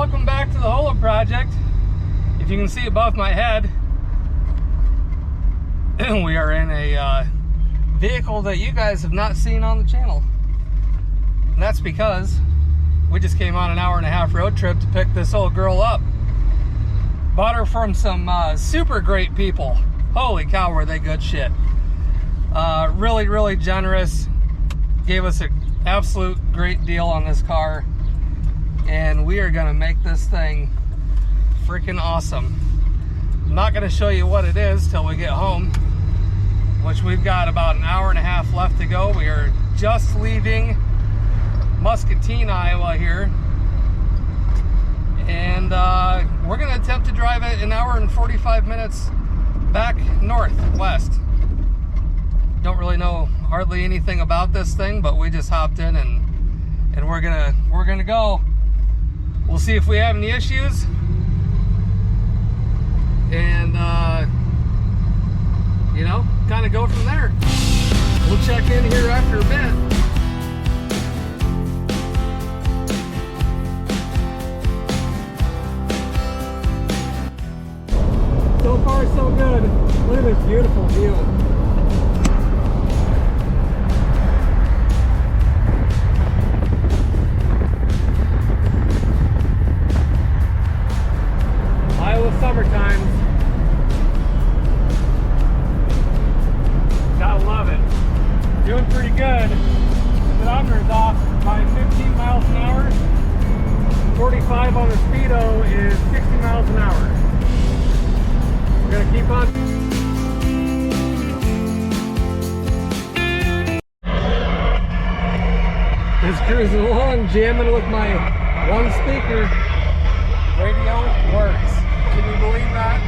welcome back to the Holo Project. If you can see above my head, we are in a vehicle that you guys have not seen on the channel. And that's because we just came on an hour-and-a-half road trip to pick this old girl up. Bought her from some super great people. Holy cow, were they good shit. Really generous. Gave us an absolute great deal on this car. And we are gonna make this thing freaking awesome. I'm not gonna show you what it is till we get home, which we've got about an hour-and-a-half left to go. We are just leaving Muscatine, Iowa here. And we're gonna attempt to drive it an hour and 45 minutes back northwest. Don't really know hardly anything about this thing, but we just hopped in and we're gonna go. We'll see if we have any issues, and you know, kind of go from there. We'll check in here after a bit. So far, so good. Look at this beautiful view. Iowa summertime. Gotta love it. Doing pretty good. The speedometer's off by 15 miles an hour. 45 on the speedo is 60 miles an hour. We're gonna keep on. Just cruising along, jamming with my one speaker. Radio works. Can you believe that?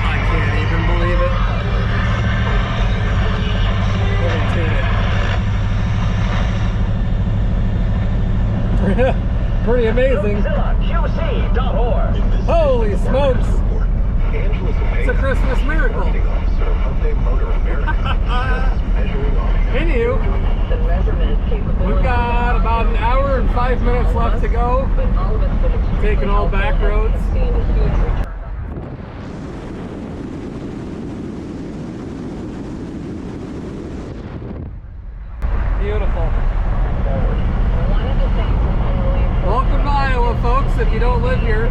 I can't even believe it. Pretty amazing. Holy smokes! It's a Christmas miracle. Anywho, we've got about an hour and 5 minutes left to go. Taking all back roads. Beautiful. Welcome to Iowa, folks, if you don't live here.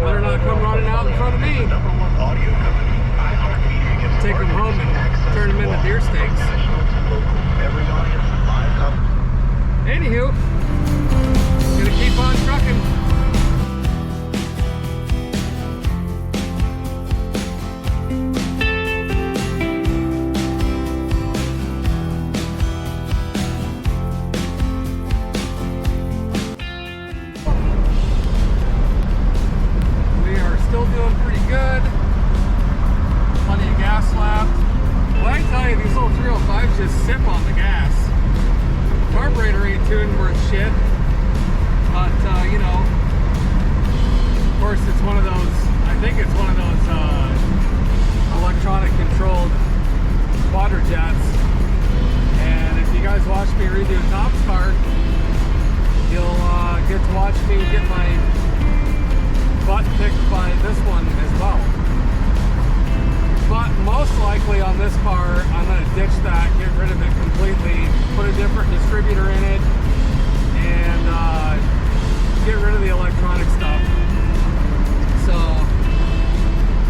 Better not come running out in front of me. Take them home and turn them into deer steaks. Anywho, gonna keep on trucking. Still doing pretty good. Plenty of gas left. Well, I tell you, these old 305s just sip on the gas. Carburetor ain't tuned worth shit. But, you know, of course it's one of those, I think it's one of those electronic controlled quadra jets. And if you guys watch me redo Tom's car, you'll get to watch me get my butt picked by this one as well. But most likely on this car, I'm going to ditch that, get rid of it completely, put a different distributor in it, and get rid of the electronic stuff. So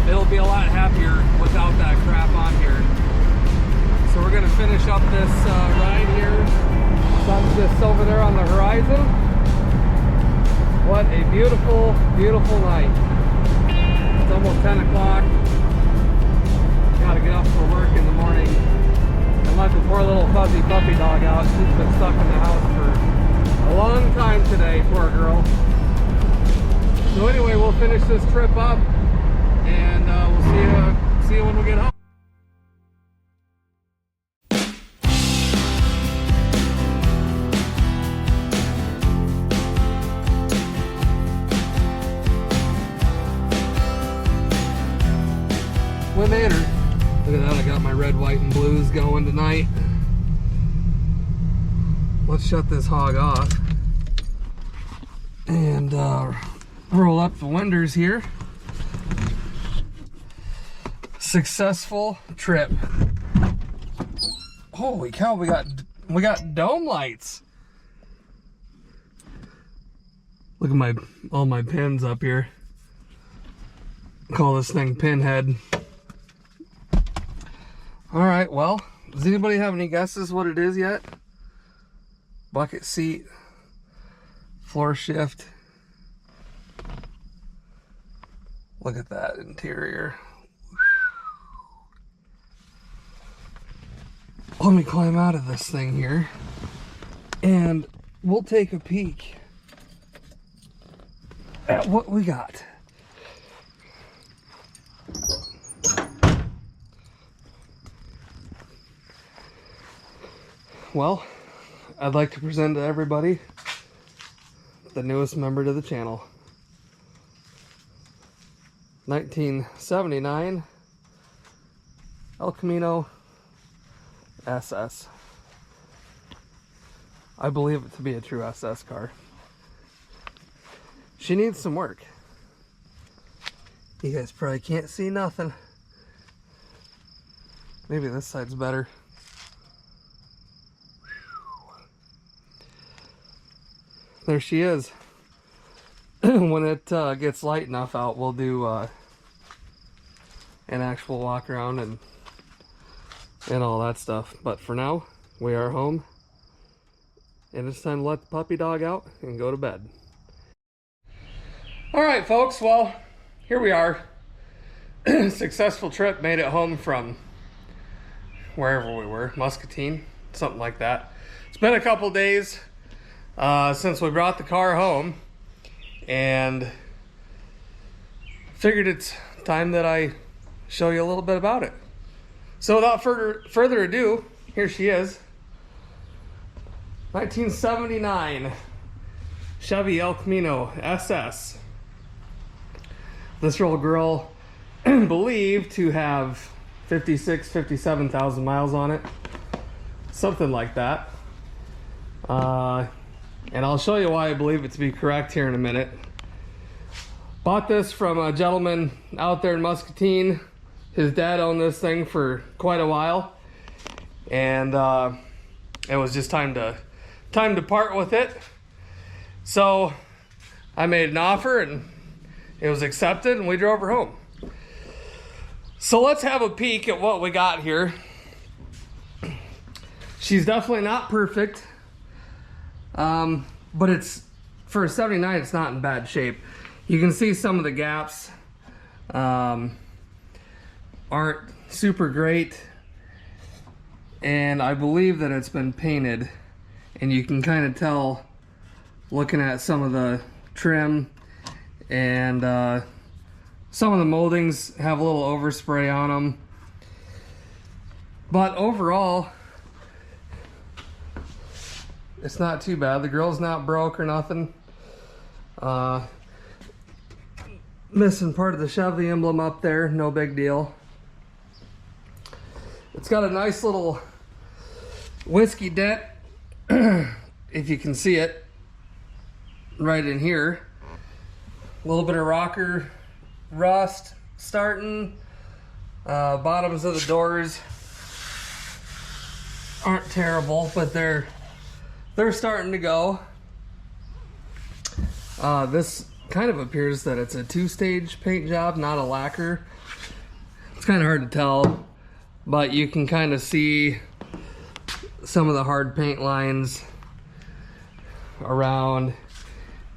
it'll be a lot happier without that crap on here. So we're going to finish up this ride here. Sun's just over there on the horizon. What a beautiful, beautiful night. It's almost 10 o'clock. Gotta get up for work in the morning. And let the poor little fuzzy puppy dog out. She's been stuck in the house for a long time today, poor girl. So anyway, we'll finish this trip up and we'll see you when we get home. We made her. Look at that, I got my red, white, and blues going tonight. Let's shut this hog off and roll up the winders here. Successful trip. Holy cow, we got dome lights. Look at all my pins up here. Call this thing Pinhead. All right, well, does anybody have any guesses what it is yet? Bucket seat, floor shift. Look at that interior. Let me climb out of this thing here and we'll take a peek at what we got. Well, I'd like to present to everybody the newest member to the channel. 1979 El Camino SS. I believe it to be a true SS car. She needs some work. You guys probably can't see nothing. Maybe this side's better. There she is. When it gets light enough out, we'll do an actual walk around and all that stuff. But for now, we are home, and it's time to let the puppy dog out and go to bed. All right, folks. Well, here we are. Successful trip. Made it home from wherever we were, Muscatine, something like that. It's been a couple days since we brought the car home, and figured it's time that I show you a little bit about it. So without further ado, here she is. 1979 Chevy El Camino SS. This little girl believed to have 57,000 miles on it. Something like that. And I'll show you why I believe it to be correct here in a minute. Bought this from a gentleman out there in Muscatine. His dad owned this thing for quite a while, and it was just time to part with it. So I made an offer, and it was accepted, and we drove her home. So let's have a peek at what we got here. She's definitely not perfect, but it's, for a 79, it's not in bad shape. You can see some of the gaps aren't super great, and I believe that it's been painted, and you can kind of tell looking at some of the trim, and some of the moldings have a little overspray on them, but overall it's not too bad. The grill's not broke or nothing. Missing part of the Chevy emblem up there, no big deal. It's got a nice little whiskey dent, if you can see it, right in here. A little bit of rocker rust starting. Bottoms of the doors aren't terrible, but they're starting to go. This kind of appears that it's a two-stage paint job, not a lacquer. It's kind of hard to tell, but you can kind of see some of the hard paint lines around,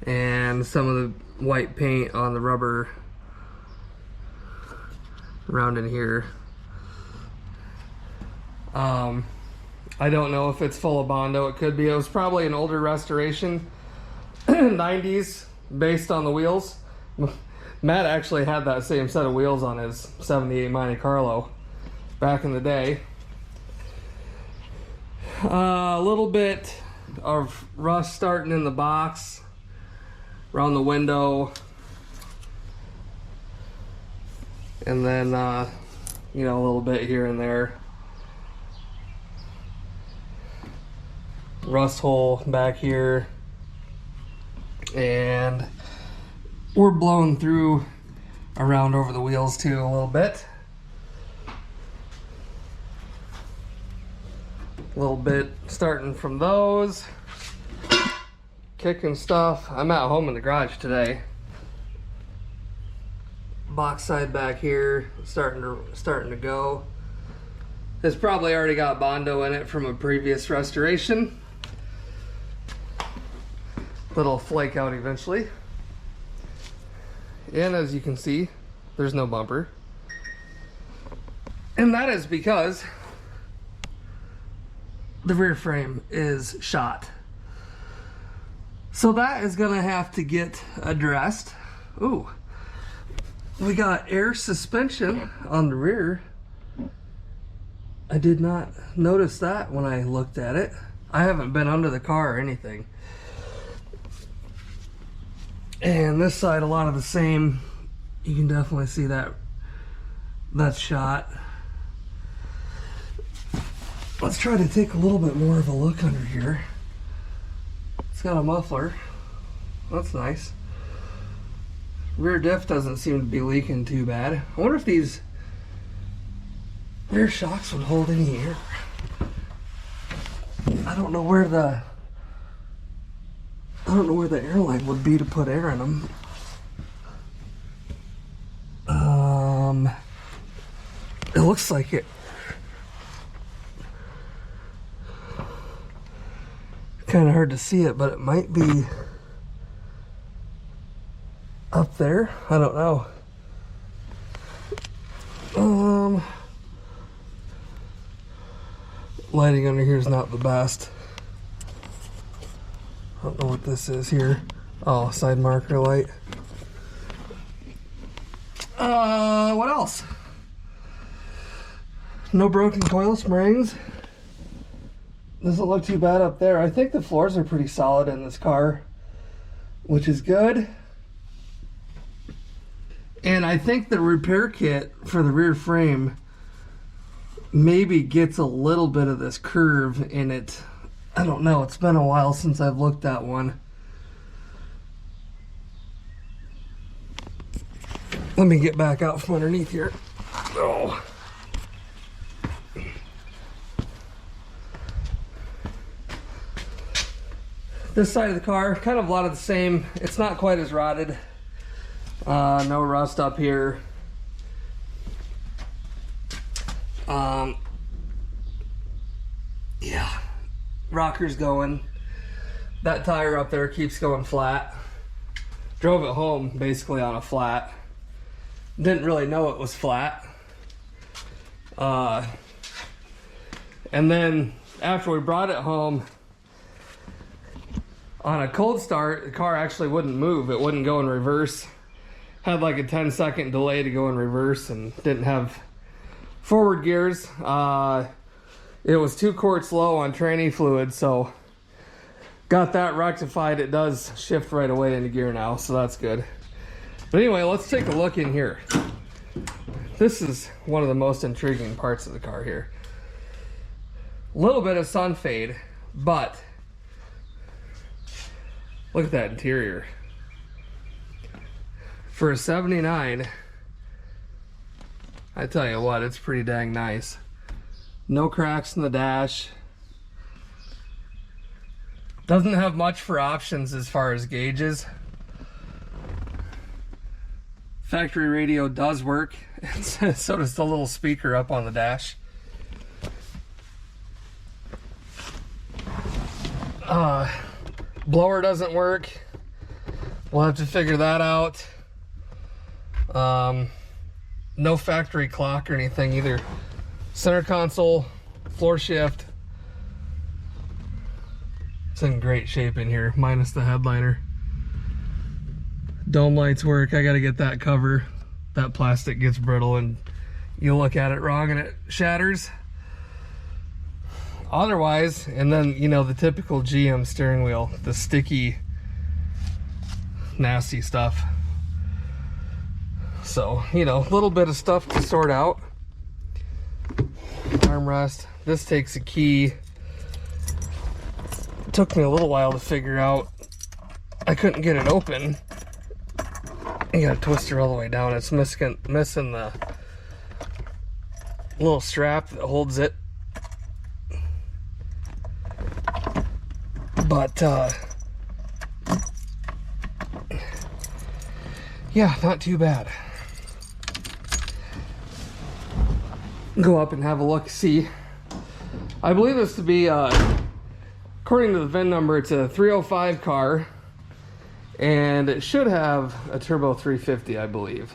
and some of the white paint on the rubber around in here. I don't know if it's full of Bondo. It could be. It was probably an older restoration, 90s, based on the wheels. Matt actually had that same set of wheels on his 78 Monte Carlo back in the day. A little bit of rust starting in the box, around the window, and then you know, a little bit here and there. Rust hole back here. And we're blowing through around over the wheels too a little bit. A little bit starting from those. Kicking stuff. I'm at home in the garage today. Box side back here starting to go. It's probably already got Bondo in it from a previous restoration. It'll flake out eventually. And as you can see, there's no bumper. And that is because the rear frame is shot. So that is gonna have to get addressed. Ooh, we got air suspension on the rear. I did not notice that when I looked at it. I haven't been under the car or anything. And this side, a lot of the same. You can definitely see that that's shot. Let's try to take a little bit more of a look under here. It's got a muffler. That's nice. Rear diff doesn't seem to be leaking too bad. I wonder if these rear shocks would hold any air. I don't know where the airline would be to put air in them. It looks like it. Kind of hard to see it, but it might be up there. I don't know. Lighting under here is not the best. I don't know what this is here. Oh, side marker light. What else? No broken coil springs. Doesn't look too bad up there. I think the floors are pretty solid in this car, which is good. And I think the repair kit for the rear frame maybe gets a little bit of this curve in it. I don't know. It's been a while since I've looked at one. Let me get back out from underneath here. Oh. This side of the car, kind of a lot of the same. It's not quite as rotted. No rust up here. Yeah, rocker's going. That tire up there keeps going flat. Drove it home basically on a flat. Didn't really know it was flat. And then after we brought it home, on a cold start, the car actually wouldn't move. It wouldn't go in reverse. Had like a 10-second delay to go in reverse and didn't have forward gears. It was 2 quarts low on tranny fluid, so got that rectified. It does shift right away into gear now, so that's good. But anyway, let's take a look in here. This is one of the most intriguing parts of the car here. A little bit of sun fade, but look at that interior. For a 79, I tell you what, it's pretty dang nice. No cracks in the dash. Doesn't have much for options as far as gauges. Factory radio does work, and so does the little speaker up on the dash. Blower doesn't work. We'll have to figure that out. No factory clock or anything either. Center console, floor shift. It's in great shape in here, minus the headliner. Dome lights work. I gotta get that cover. That plastic gets brittle and you look at it wrong and it shatters. Otherwise, and then, you know, the typical GM steering wheel, the sticky, nasty stuff. So, you know, a little bit of stuff to sort out. armrest. This takes a key. It took me a little while to figure out. I couldn't get it open. You gotta twist her all the way down. It's missing the little strap that holds it. But yeah, not too bad. Go up and have a look, see. I believe this to be, according to the VIN number, it's a 305 car. And it should have a turbo 350, I believe.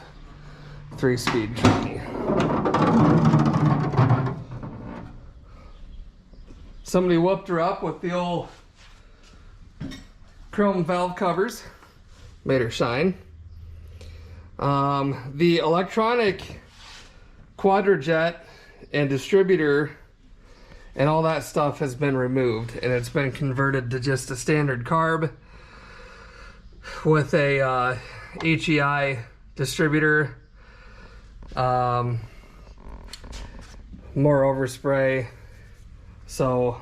3-speed journey. Somebody whooped her up with the old chrome valve covers. Made her shine. The electronic quadrajet and distributor and all that stuff has been removed, and it's been converted to just a standard carb with a HEI distributor, more overspray. So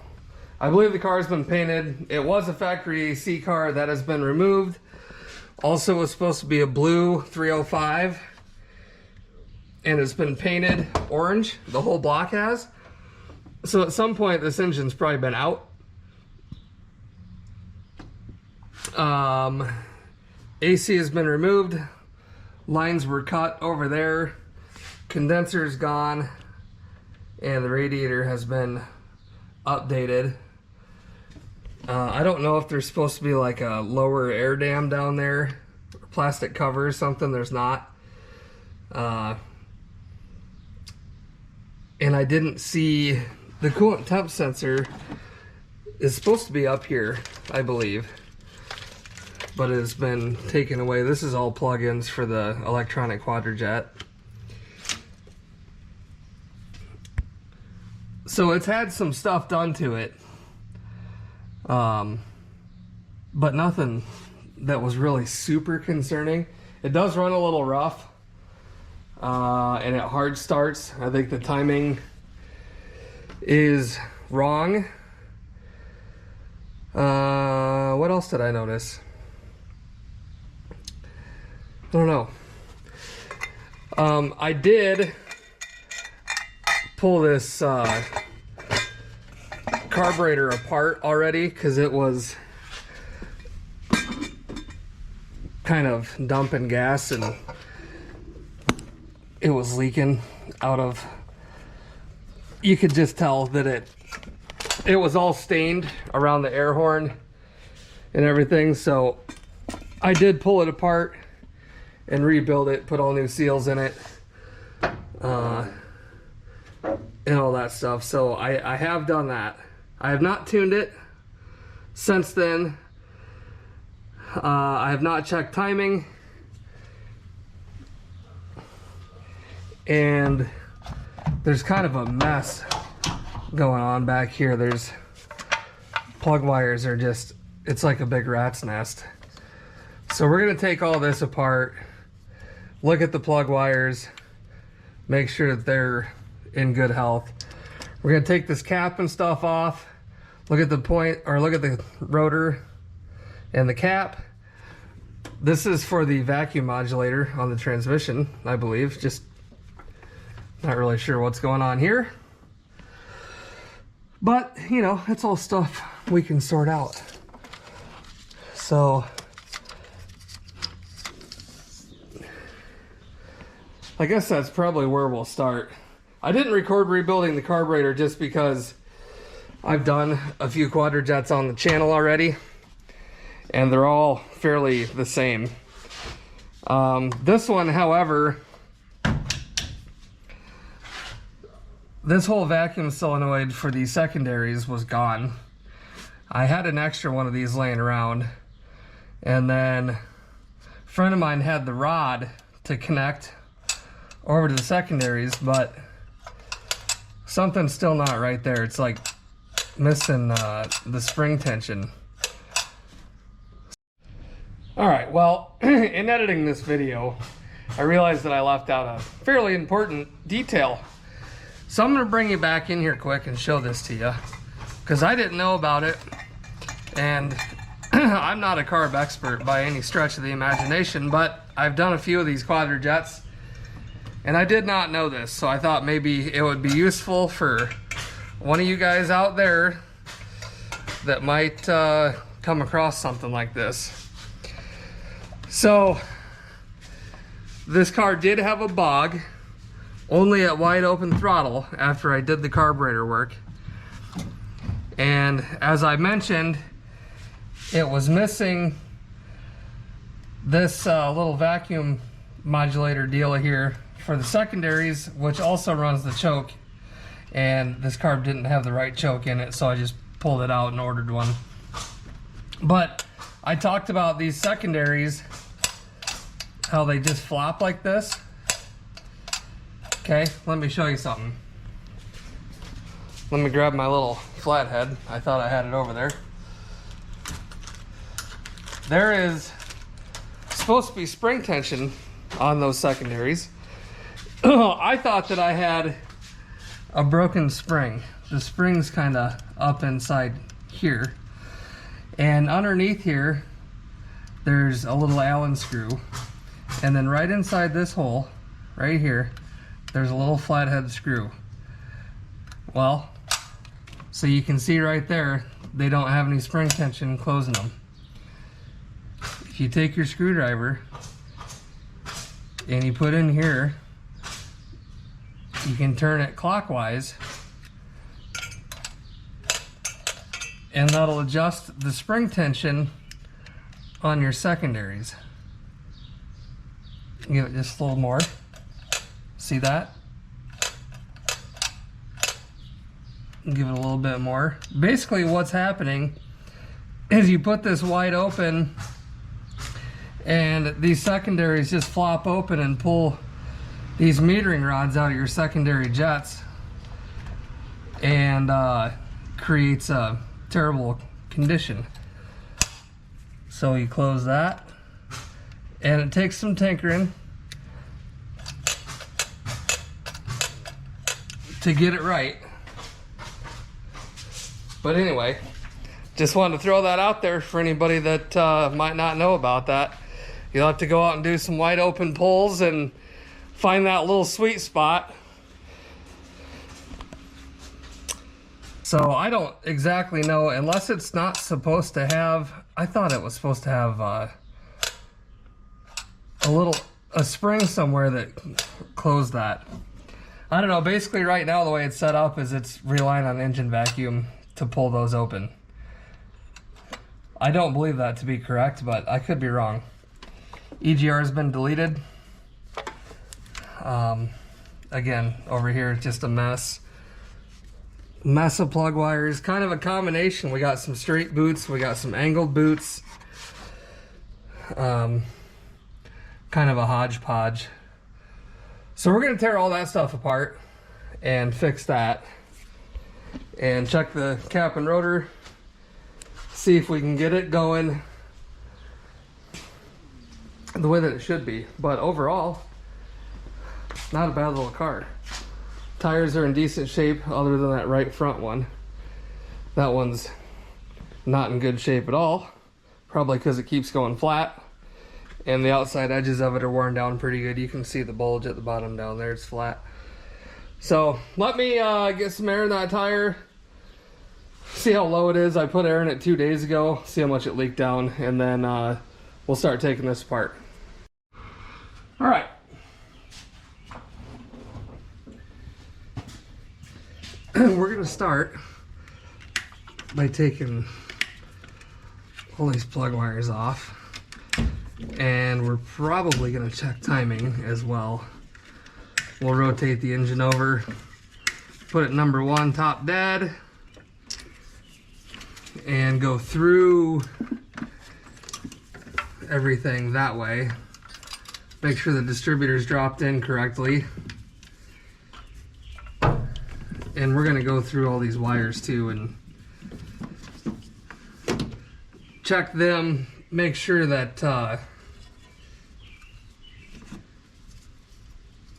I believe the car's been painted. It was a factory AC car that has been removed. Also was supposed to be a blue 305, and it's been painted orange. The whole block has. So at some point this engine's probably been out. AC has been removed. Lines were cut over there. Condenser's gone. And the radiator has been updated. I don't know if there's supposed to be like a lower air dam down there. Plastic cover or something. There's not. And I didn't see the coolant temp sensor is supposed to be up here, I believe. But it has been taken away. This is all plugins for the electronic quadrajet. So it's had some stuff done to it. But nothing that was really super concerning. It does run a little rough. And it hard starts. I think the timing is wrong. What else did I notice? I don't know. I did pull this carburetor apart already because it was kind of dumping gas and it was leaking out of, you could just tell that it was all stained around the air horn and everything. So I did pull it apart and rebuild it, put all new seals in it, and all that stuff. So I have done that. I have not tuned it since then. I have not checked timing. And there's kind of a mess going on back here. There's plug wires are just, it's like a big rat's nest. So we're gonna take all this apart, look at the plug wires, make sure that they're in good health. We're gonna take this cap and stuff off, look at the point, or look at the rotor and the cap. This is for the vacuum modulator on the transmission, I believe. Just not really sure what's going on here. But, you know, it's all stuff we can sort out. So I guess that's probably where we'll start. I didn't record rebuilding the carburetor just because I've done a few quadrajets on the channel already, and they're all fairly the same. This one, however, this whole vacuum solenoid for the secondaries was gone. I had an extra one of these laying around, and then a friend of mine had the rod to connect over to the secondaries, but something's still not right there. It's like missing the spring tension. Alright, well, in editing this video, I realized that I left out a fairly important detail. So I'm gonna bring you back in here quick and show this to you, because I didn't know about it, and I'm not a carb expert by any stretch of the imagination, but I've done a few of these Quadrajets, and I did not know this, so I thought maybe it would be useful for one of you guys out there that might come across something like this. So this car did have a bog, only at wide open throttle after I did the carburetor work. And as I mentioned, it was missing this little vacuum modulator deal here for the secondaries, which also runs the choke. And this carb didn't have the right choke in it, so I just pulled it out and ordered one. But I talked about these secondaries, how they just flop like this. Okay, let me show you something. Let me grab my little flathead. I thought I had it over there. There is supposed to be spring tension on those secondaries. I thought that I had a broken spring. The spring's kind of up inside here. And underneath here, there's a little Allen screw. And then right inside this hole, right here, there's a little flathead screw. Well, so you can see right there, they don't have any spring tension closing them. If you take your screwdriver and you put in here, you can turn it clockwise, and that'll adjust the spring tension on your secondaries. Give it just a little more. See that? Give it a little bit more. Basically what's happening is you put this wide open and these secondaries just flop open and pull these metering rods out of your secondary jets, and creates a terrible condition. So you close that, and it takes some tinkering to get it right. But anyway, just wanted to throw that out there for anybody that might not know about that. You'll have to go out and do some wide open pulls and find that little sweet spot. So I don't exactly know, unless it's not supposed to have, I thought it was supposed to have a spring somewhere that closed that. I don't know, basically right now the way it's set up is it's relying on engine vacuum to pull those open. I don't believe that to be correct, but I could be wrong. EGR has been deleted. Again, over here it's just a mess of plug wires, kind of a combination. We got some straight boots, we got some angled boots, kind of a hodgepodge. So we're gonna tear all that stuff apart and fix that and check the cap and rotor, see if we can get it going the way that it should be. But overall, not a bad little car. Tires are in decent shape other than that right front one. That one's not in good shape at all, probably because it keeps going flat, and the outside edges of it are worn down pretty good. You can see the bulge at the bottom down there, it's flat. So let me get some air in that tire, see how low it is. I put air in it 2 days ago, see how much it leaked down, and then we'll start taking this apart. All right. We're gonna start by taking all these plug wires off, and we're probably gonna check timing as well. We'll rotate the engine over, put it number 1 top dead, and go through everything that way. Make sure the distributor's dropped in correctly. And we're gonna go through all these wires too and check them, make sure that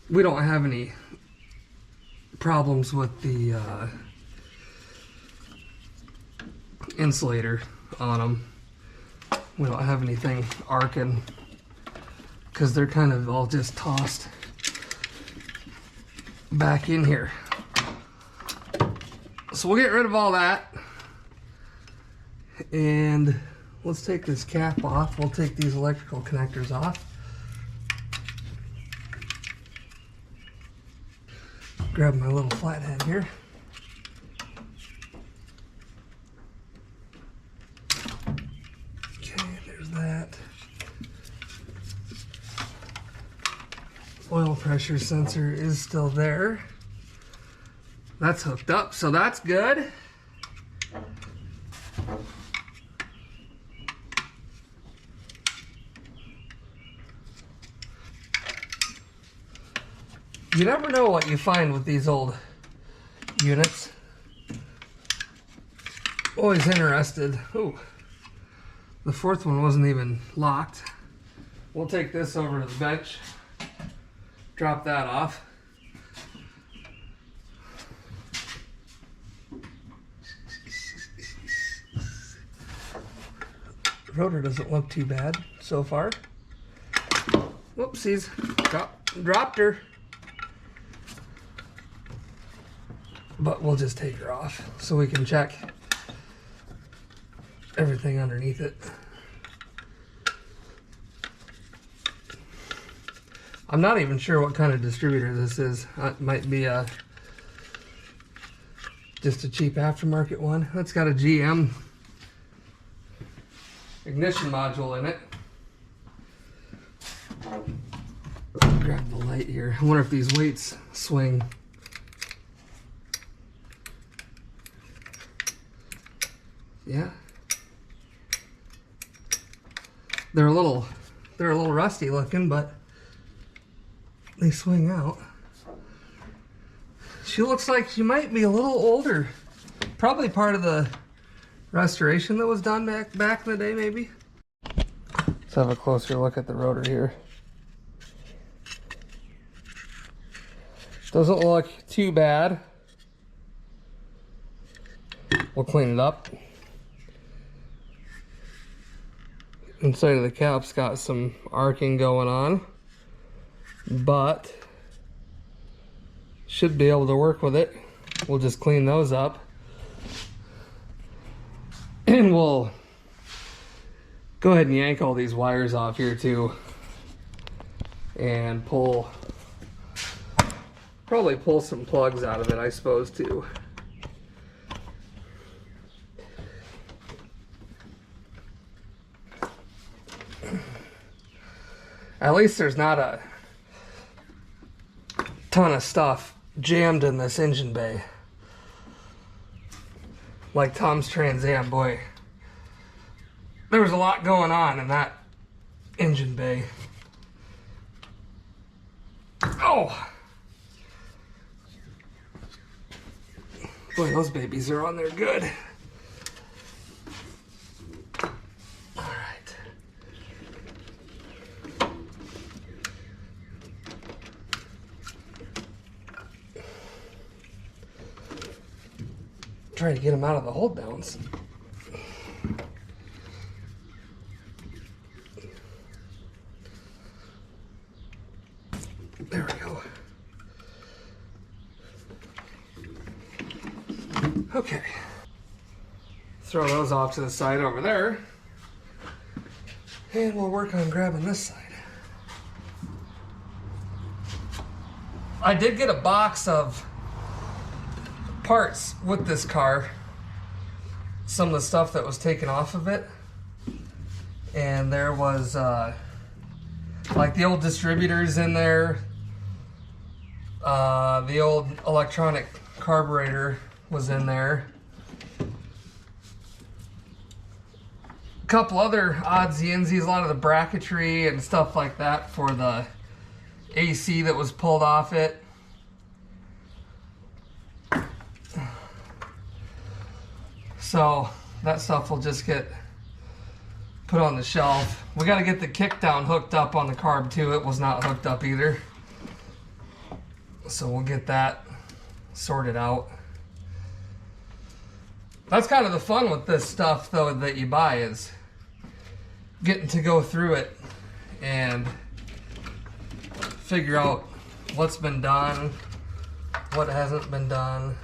we don't have any problems with the insulator on them. We don't have anything arcing because they're kind of all just tossed back in here. So we'll get rid of all that, and let's take this cap off. We'll take these electrical connectors off. Grab my little flathead here. Okay, there's that. Oil pressure sensor is still there. That's hooked up, so that's good. You never know what you find with these old units. Always interested. Ooh, the fourth one wasn't even locked. We'll take this over to the bench. Drop that off. The rotor doesn't look too bad so far. Whoopsies, dropped her. But we'll just take her off so we can check everything underneath it. I'm not even sure what kind of distributor this is. It might be just a cheap aftermarket one. It's got a GM ignition module in it. Grab the light here. I wonder if these weights swing. Yeah. They're a little rusty looking, but they swing out. She looks like she might be a little older. Probably part of the restoration that was done back in the day, maybe. Let's have a closer look at the rotor here. Doesn't look too bad. We'll clean it up. Inside of the cap's got some arcing going on, but should be able to work with it. We'll just clean those up, and we'll go ahead and yank all these wires off here too, and probably pull some plugs out of it, I suppose, too. At least there's not a ton of stuff jammed in this engine bay. Like Tom's Trans Am, boy. There was a lot going on in that engine bay. Oh! Boy, those babies are on there good. Try to get them out of the hold downs. There we go. Okay. Throw those off to the side over there. And we'll work on grabbing this side. I did get a box of parts with this car, some of the stuff that was taken off of it, and there was like the old distributors in there, the old electronic carburetor was in there, a couple other odds and ends, a lot of the bracketry and stuff like that for the AC that was pulled off it. So that stuff will just get put on the shelf. We got to get the kickdown hooked up on the carb too. It was not hooked up either. So we'll get that sorted out. That's kind of the fun with this stuff, though, that you buy, is getting to go through it and figure out what's been done, what hasn't been done.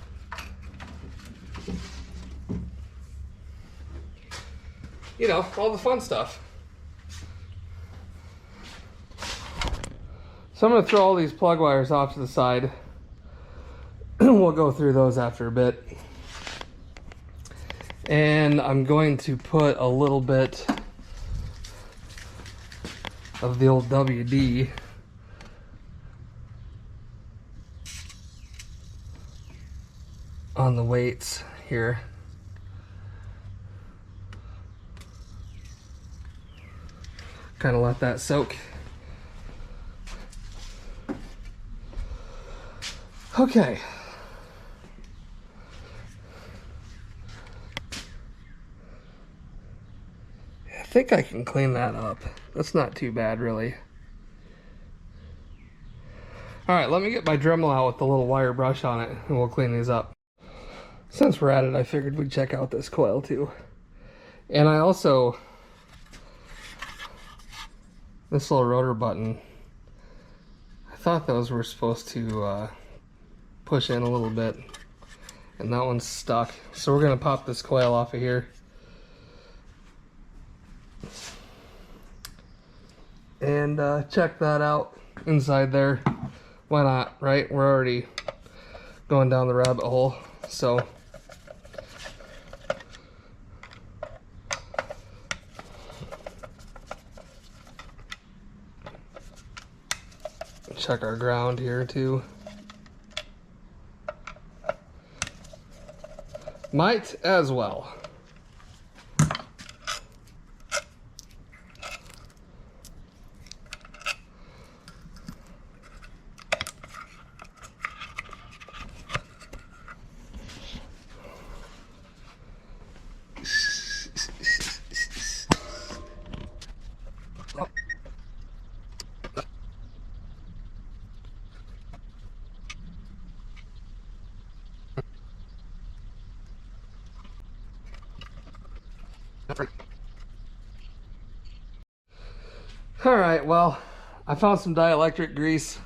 You know, all the fun stuff. So I'm going to throw all these plug wires off to the side. We'll go through those after a bit. And I'm going to put a little bit of the old WD on the weights here. Kind of let that soak. Okay. I think I can clean that up. That's not too bad, really. All right, let me get my Dremel out with the little wire brush on it, and we'll clean these up. Since we're at it, I figured we'd check out this coil too. And I also, this little rotor button, I thought those were supposed to push in a little bit, and that one's stuck. So we're gonna pop this coil off of here. And check that out inside there. Why not, right? We're already going down the rabbit hole, so check our ground here too. Might as well. Alright, well, I found some dielectric grease,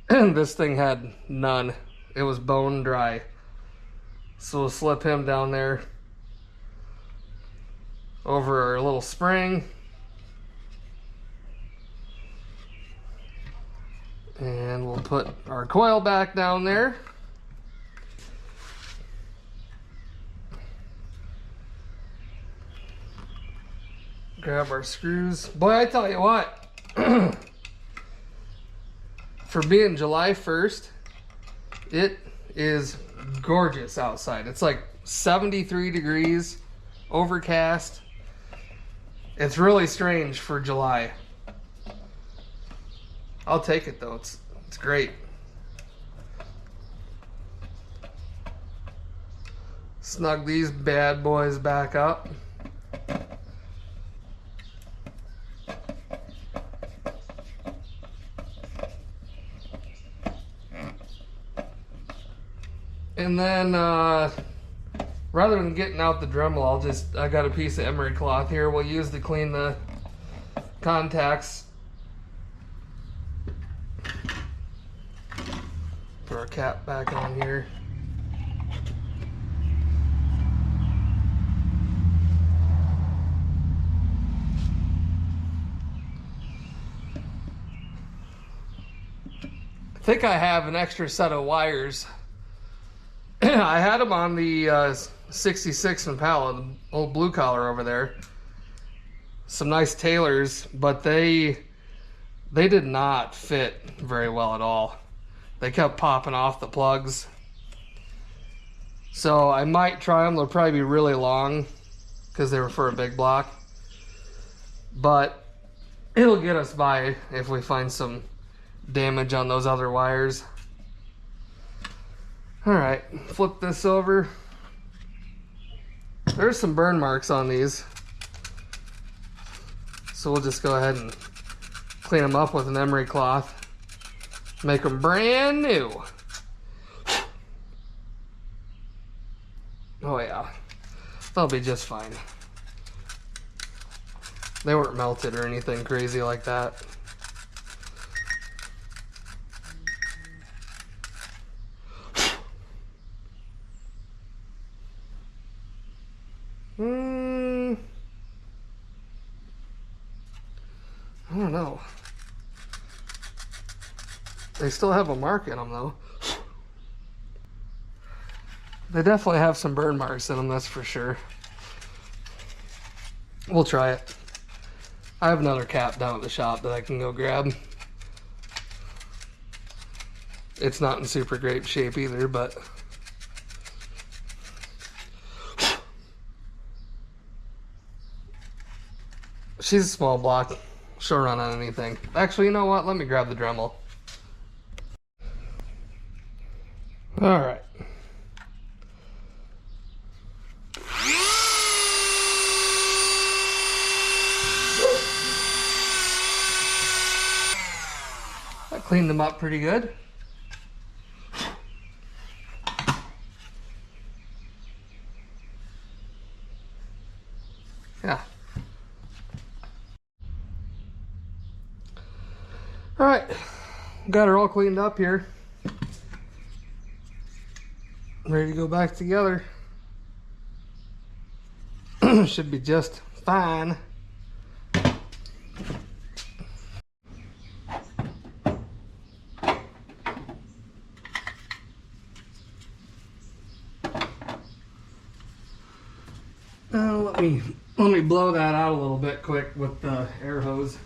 and this thing had none. It was bone dry. So we'll slip him down there over our little spring. And we'll put our coil back down there. Grab our screws. Boy, I tell you what, for being July 1st, it is gorgeous outside. It's like 73 degrees, overcast. It's really strange for July. I'll take it though, it's great. Snug these bad boys back up. And then, rather than getting out the Dremel, I got a piece of emery cloth here we'll use to clean the contacts. Put our cap back on here. I think I have an extra set of wires. I had them on the 66 Impala, the old blue collar over there. Some nice tailors, but they did not fit very well at all. They kept popping off the plugs. So I might try them. They'll probably be really long because they were for a big block. But it'll get us by if we find some damage on those other wires. Alright, flip this over. There's some burn marks on these. So we'll just go ahead and clean them up with an emery cloth. Make them brand new. Oh yeah, they'll be just fine. They weren't melted or anything crazy like that. I don't know. They still have a mark in them though. They definitely have some burn marks in them, that's for sure. We'll try it. I have another cap down at the shop that I can go grab. It's not in super great shape either, but she's a small block. She'll run on anything. Actually, you know what? Let me grab the Dremel. All right. I cleaned them up pretty good. Yeah. All right. Got her all cleaned up here. Ready to go back together. Should be just fine. Let me blow that out a little bit quick with the air hose.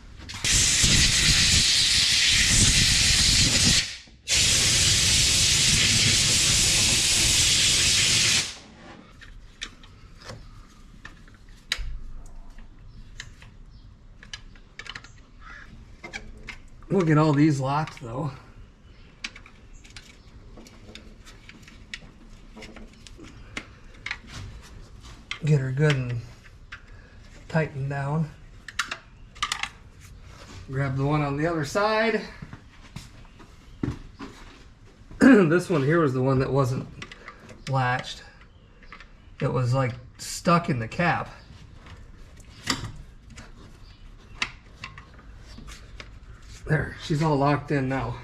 We'll get all these locked though. Get her good and tightened down. Grab the one on the other side. This one here was the one that wasn't latched. It was like stuck in the cap. There, she's all locked in now.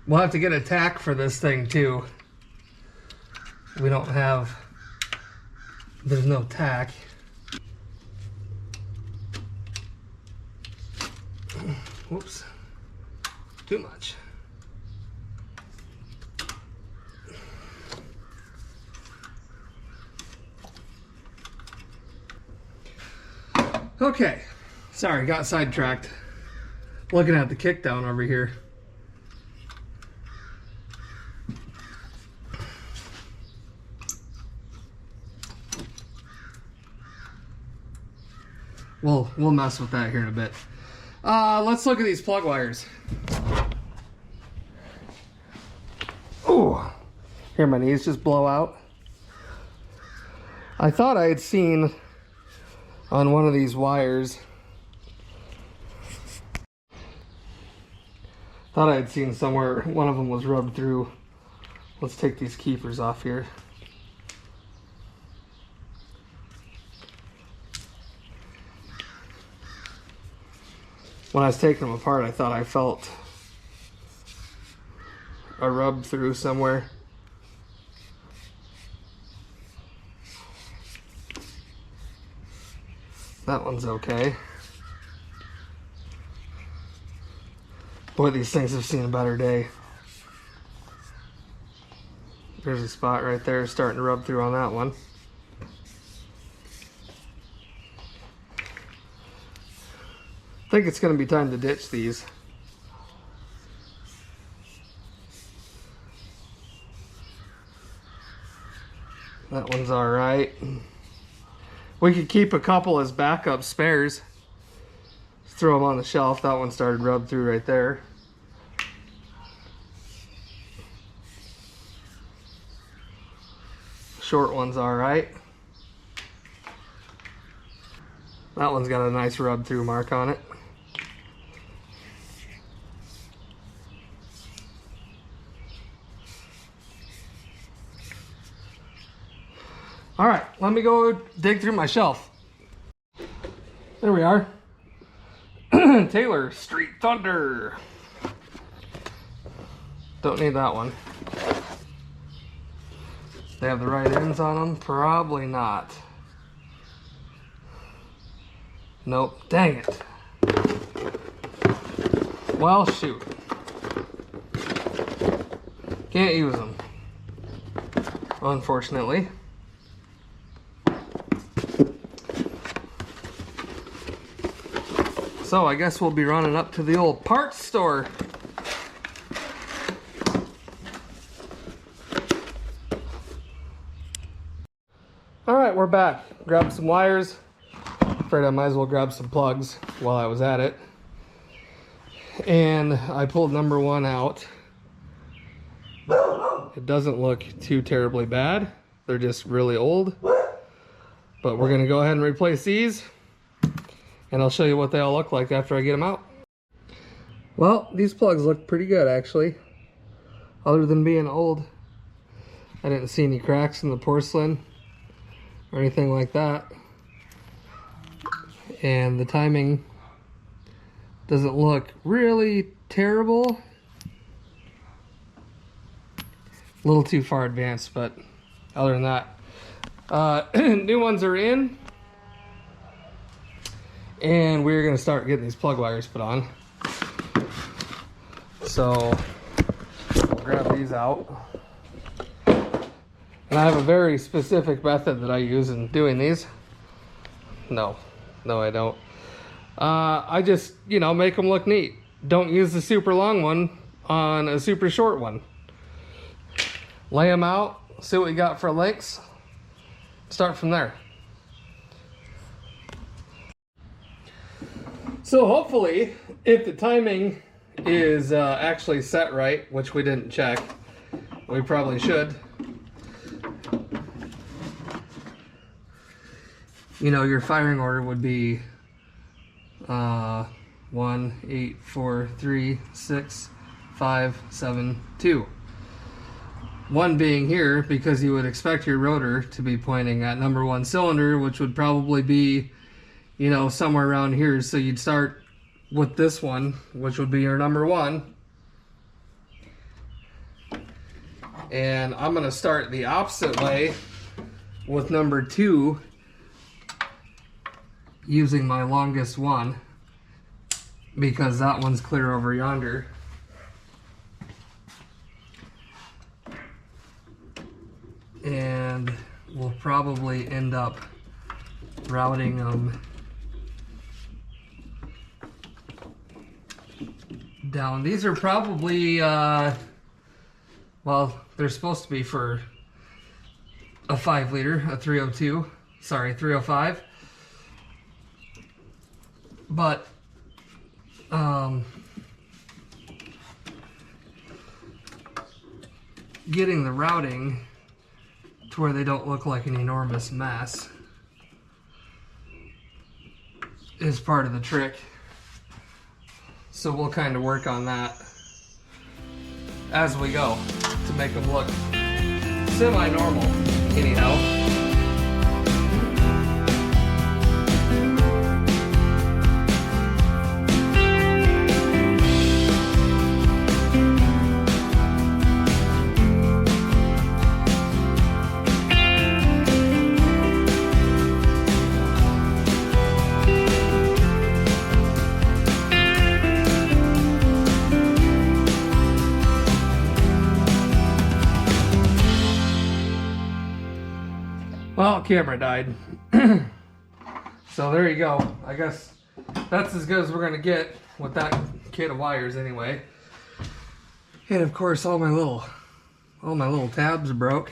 We'll have to get a tack for this thing too. We don't have, there's no tack. Whoops, too much. Okay, sorry, got sidetracked. Looking at the kickdown over here. We'll mess with that here in a bit. Let's look at these plug wires. Oh, here my knees just blow out. I thought I had seen on one of these wires, thought I had seen somewhere one of them was rubbed through. Let's take these keepers off here. When I was taking them apart, I thought I felt a rub through somewhere. That one's okay. Boy, these things have seen a better day. There's a spot right there starting to rub through on that one. I think it's going to be time to ditch these. That one's all right. We could keep a couple as backup spares. Throw them on the shelf. That one started rub through right there. Short one's all right. That one's got a nice rub through mark on it. All right, let me go dig through my shelf. There we are. Taylor Street Thunder. Don't need that one. They have the right ends on them? Probably not. Nope. Dang it. Well, shoot. Can't use them, unfortunately. So I guess we'll be running up to the old parts store. All right, we're back. Grabbed some wires. Afraid I might as well grab some plugs while I was at it. And I pulled number 1 out. It doesn't look too terribly bad. They're just really old. But we're gonna go ahead and replace these. And I'll show you what they all look like after I get them out. Well, these plugs look pretty good actually. Other than being old. I didn't see any cracks in the porcelain or anything like that. And the timing doesn't look really terrible. A little too far advanced, but other than that, new ones are in. And we're gonna start getting these plug wires put on. So we'll grab these out. And I have a very specific method that I use in doing these. No, I don't. I just, make them look neat. Don't use the super long one on a super short one. Lay them out, see what you got for lengths. Start from there. So hopefully, if the timing is actually set right, which we didn't check, we probably should. Your firing order would be 1, 8, 4, 3, 6, 5, 7, 2. 1 being here because you would expect your rotor to be pointing at number 1 cylinder, which would probably be, somewhere around here. So you'd start with this one, which would be your number 1. And I'm going to start the opposite way with number 2, using my longest one, because that one's clear over yonder. And we'll probably end up routing them down. These are probably, well, they're supposed to be for a 5 liter, a 305. But, getting the routing to where they don't look like an enormous mess is part of the trick. So we'll kind of work on that as we go to make them look semi-normal anyhow. Well, camera died. So there you go. I guess that's as good as we're gonna get with that kit of wires anyway. And of course all my little tabs broke.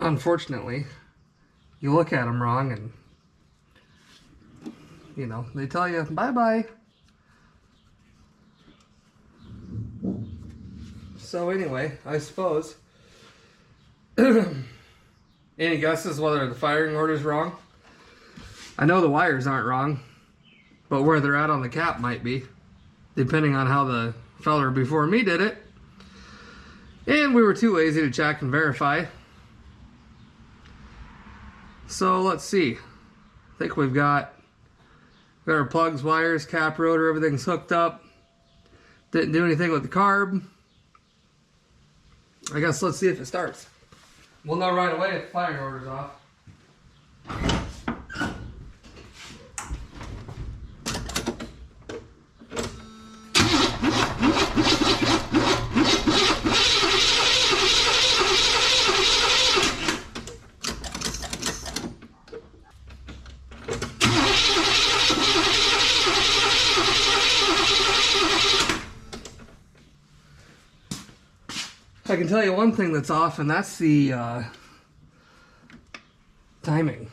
Unfortunately, you look at them wrong and they tell you bye-bye. So anyway, I suppose any guesses whether the firing order is wrong? I know the wires aren't wrong, but where they're at on the cap might be, depending on how the feller before me did it. And we were too lazy to check and verify. So let's see. I think we've got our plugs, wires, cap, rotor, everything's hooked up. Didn't do anything with the carb. I guess let's see if it starts. We'll know right away if the firing order's off. I can tell you one thing that's off, and that's the timing.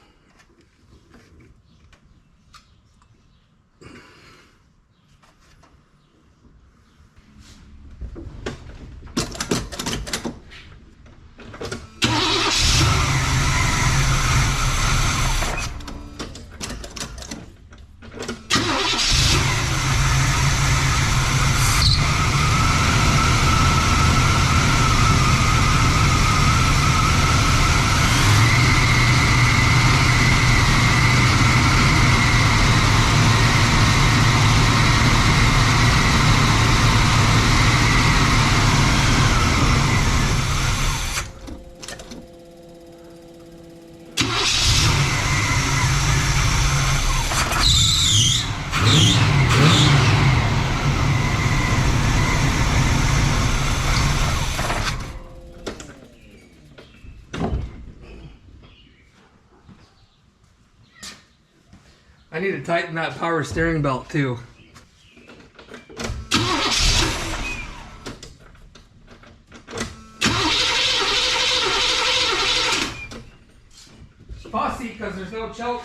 I need to tighten that power steering belt too. Fussy because there's no choke.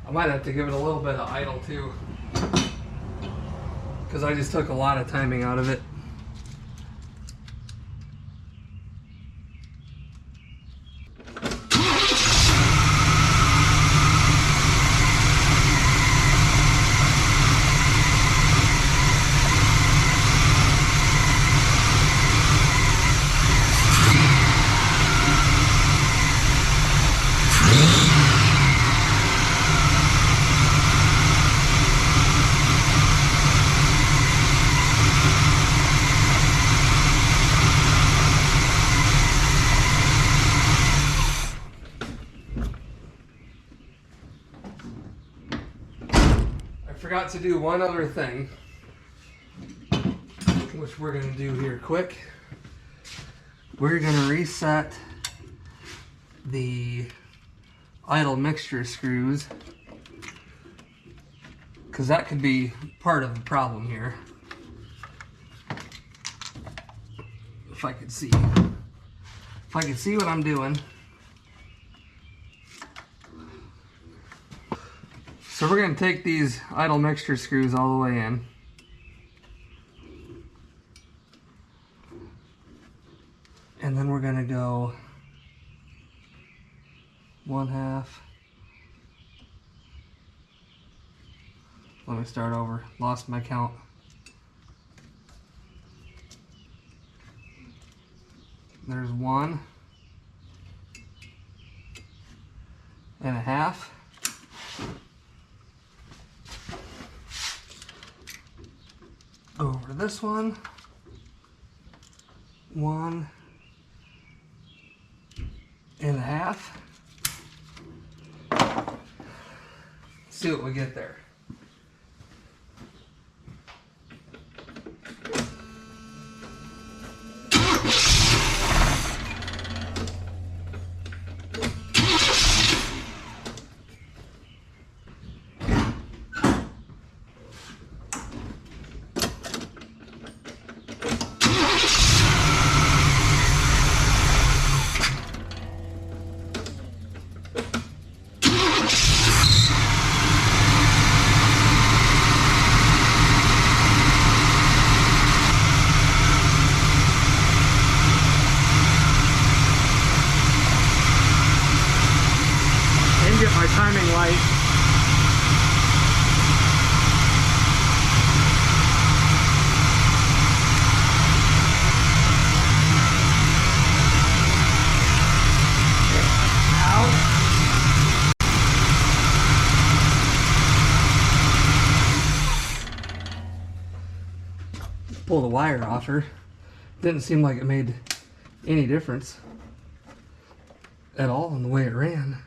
I might have to give it a little bit of idle too, because I just took a lot of timing out of it. I forgot to do one other thing, which we're going to do here quick. We're going to reset the idle mixture screws, because that could be part of the problem here. If I could see what I'm doing. So we're going to take these idle mixture screws all the way in. And then we're going to go 1/2. Let me start over. Lost my count. There's 1 1/2. Go over to this one. 1 1/2. See what we get there. my timing light. Pull the wire off her. Didn't seem like it made any difference at all in the way it ran.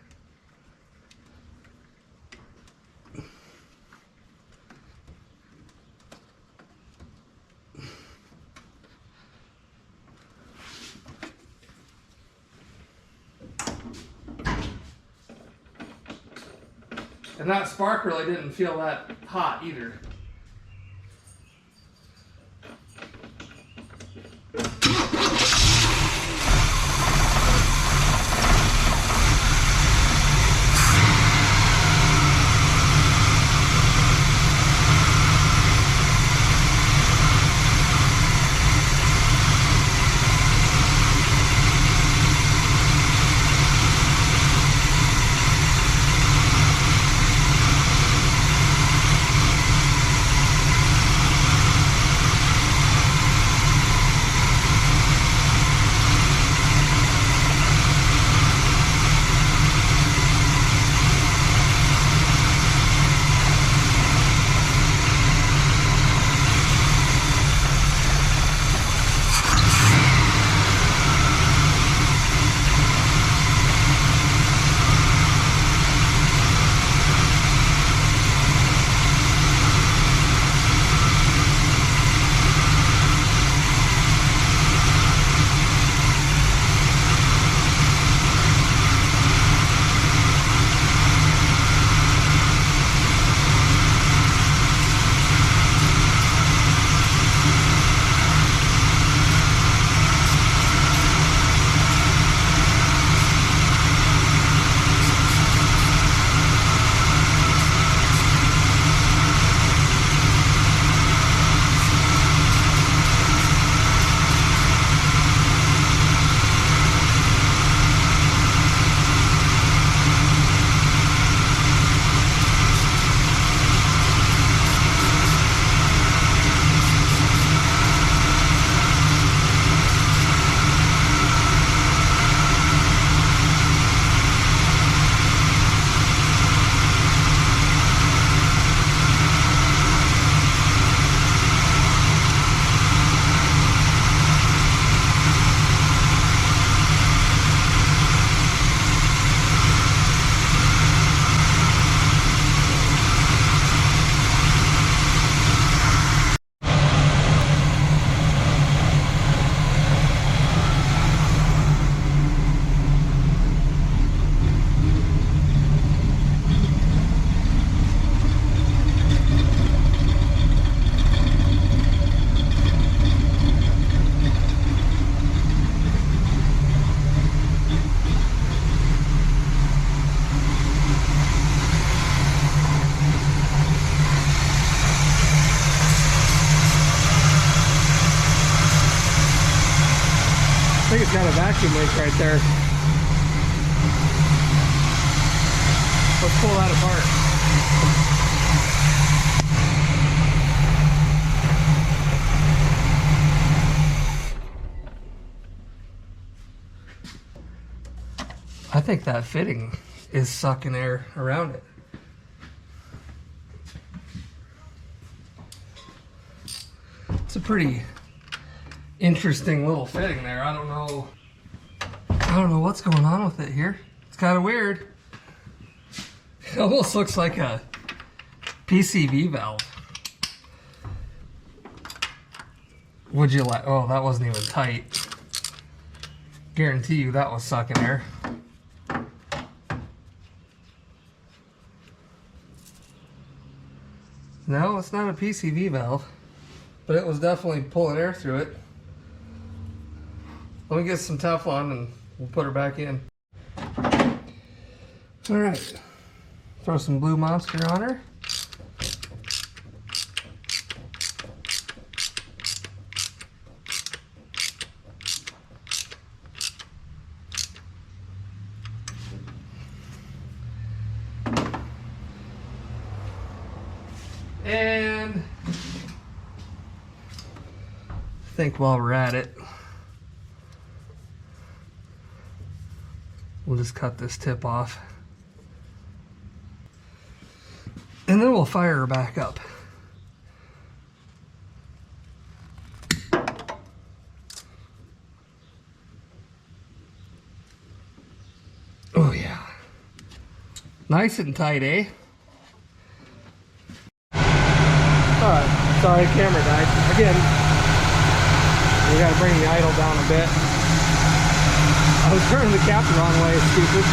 And that spark really didn't feel that hot either. I think it's got a vacuum leak right there. Let's pull that apart. I think that fitting is sucking air around it. It's a pretty interesting little fitting there. I don't know what's going on with it here. It's kind of weird. It almost looks like a PCV valve. Would you like? Oh, that wasn't even tight. Guarantee you that was sucking air. No, it's not a PCV valve, but it was definitely pulling air through it. Let me get some Teflon and we'll put her back in. All right, throw some Blue Monster on her. And I think while we're at it, we'll just cut this tip off. And then we'll fire her back up. Oh yeah. Nice and tight, eh? Alright, sorry, camera died. Again, we gotta bring the idle down a bit. I was turning the cap the wrong way, stupid.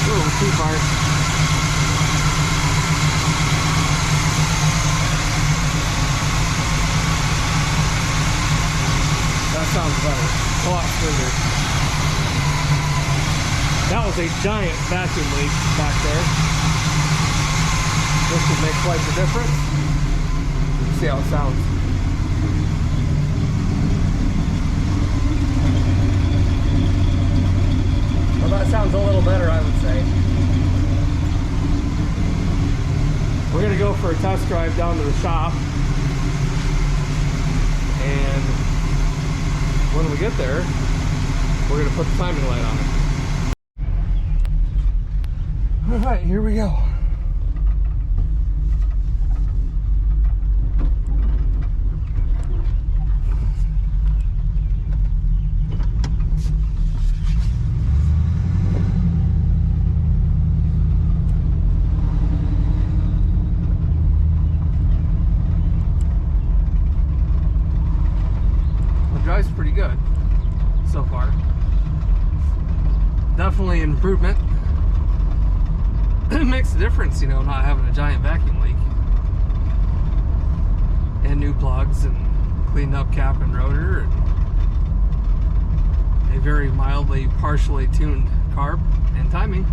A little too far. Sounds better. A lot smoother. That was a giant vacuum leak back there. This would make quite the difference. See how it sounds. Well, that sounds a little better, I would say. We're going to go for a test drive down to the shop. And when we get there, we're going to put the timing light on it. Alright, here we go. Drives pretty good so far. Definitely an improvement. It makes a difference, you know, not having a giant vacuum leak. And new plugs and cleaned up cap and rotor and a very mildly partially tuned carb and timing.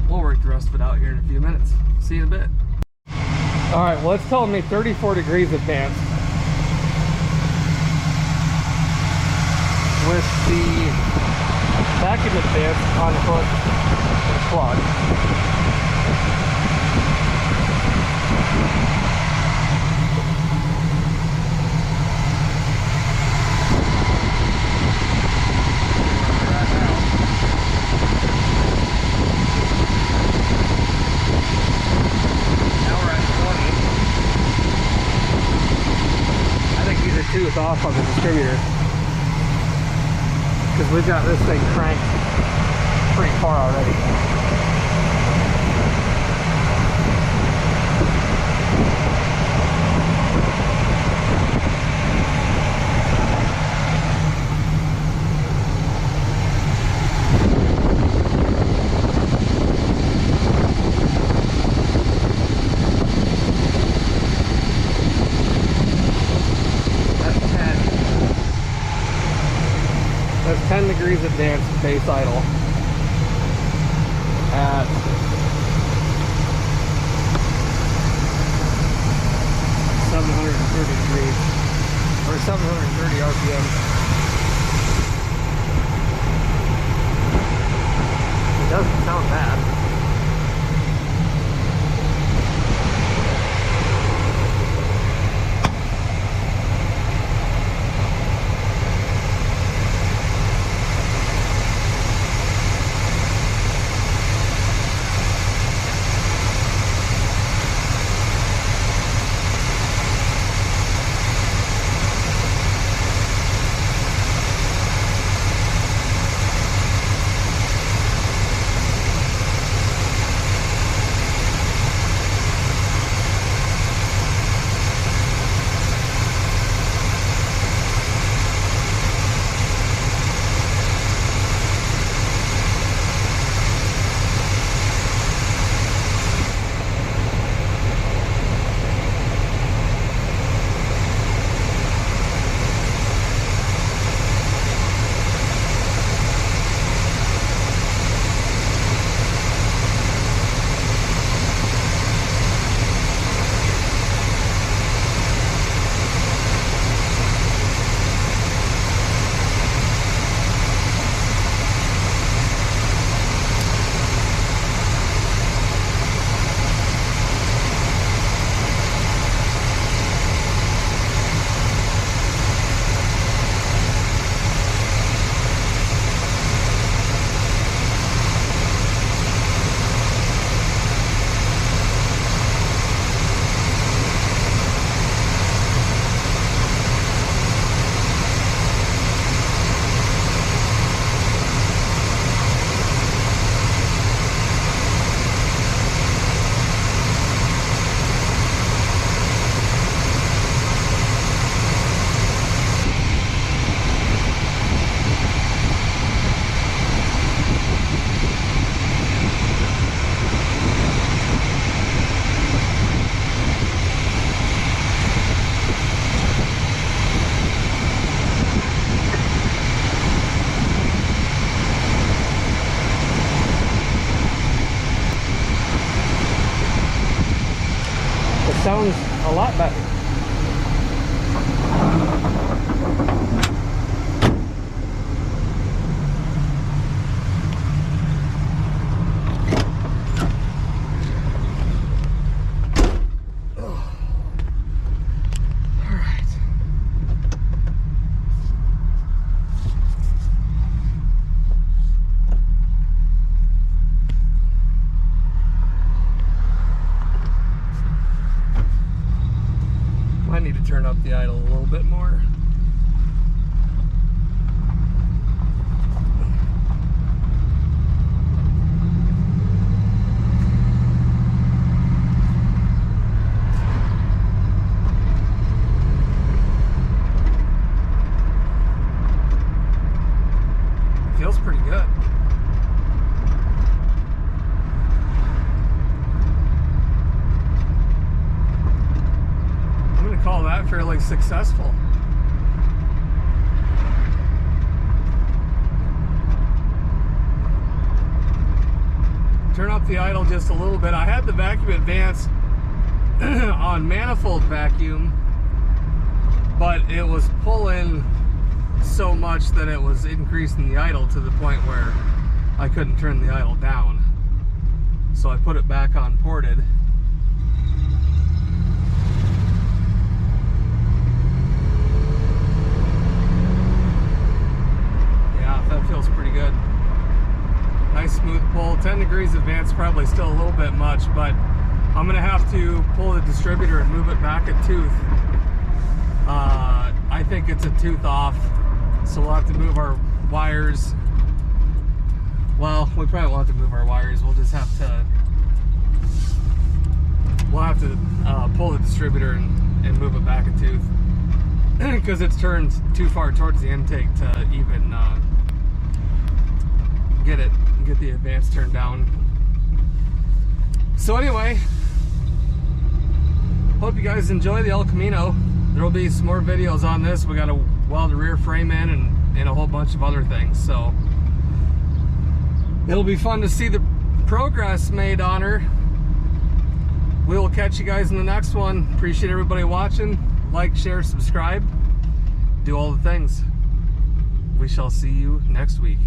We'll work the rest of it out here in a few minutes. See you in a bit. Alright, well, it's telling me 34 degrees advanced. With the vacuum advance on hook plug. Now we're at 20. I think these are two off on the distributor. Because we've got this thing cranked pretty far already. That's 10 degrees advanced base idle at 730 degrees or 730 RPM. It doesn't sound bad. sounds a lot better. I need to turn up the idle a little bit more. Feels pretty good. Call that fairly successful. Turn up the idle just a little bit. I had the vacuum advance on manifold vacuum, but it was pulling so much that it was increasing the idle to the point where I couldn't turn the idle down. So I put it back on ported. That feels pretty good. Nice smooth pull. 10 degrees advance, probably still a little bit much, but I'm gonna have to pull the distributor and move it back a tooth. I think it's a tooth off, so we'll have to move our wires. Well, we probably won't have to move our wires. We'll just have to pull the distributor and move it back a tooth because it's turned too far towards the intake to even get the advance turned down. So anyway, hope you guys enjoy the El Camino. There will be some more videos on this. We got to weld the rear frame in and a whole bunch of other things. So it'll be fun to see the progress made on her. We will catch you guys in the next one. Appreciate everybody watching. Like, share, subscribe. Do all the things. We shall see you next week.